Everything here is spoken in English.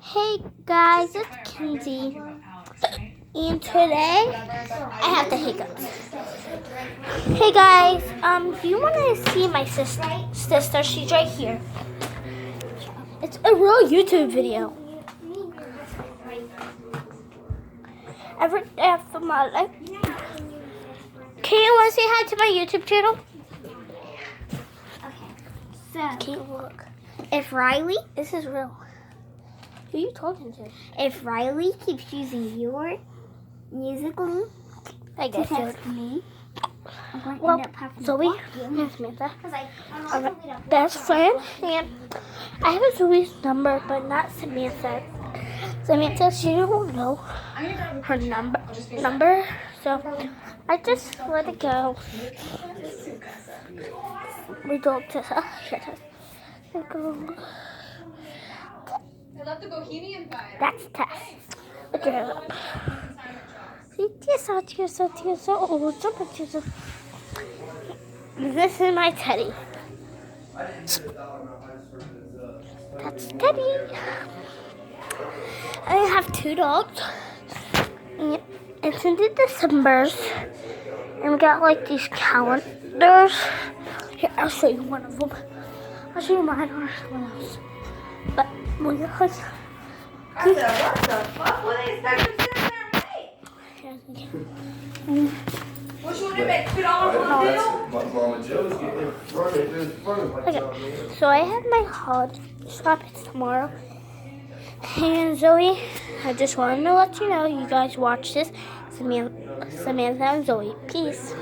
Hey guys, it's Kinsey, and today I have the hiccups. Hey guys, do you want to see my sister? She's right here. It's a real YouTube video. Every day of my life. Can you want to say hi to my YouTube channel? Okay. Can you look? If Riley, this is real. Who are you talking to? If Riley keeps using your Musical.ly to text me, I'm going to end up having to block you. And Samantha, I'm a best friend, and I have Zoe's number, but not Samantha. Samantha, she don't know her number, so I just let it go. We don't just That's Tess. Look at her up. This is my Teddy. That's Teddy. I have two dogs. And it's in the Decembers. And we got like these calendars. Here, I'll show you one of them. I'll show you mine or someone else. But we got like... I said, what the fuck? What they expect to sit there and make? What you want to make? $2 Mama Joe's getting front. Okay, so I have my hot shop. It's tomorrow. And Zoe, I just wanted to let you know, you guys watch this. Samantha and Zoe. Peace.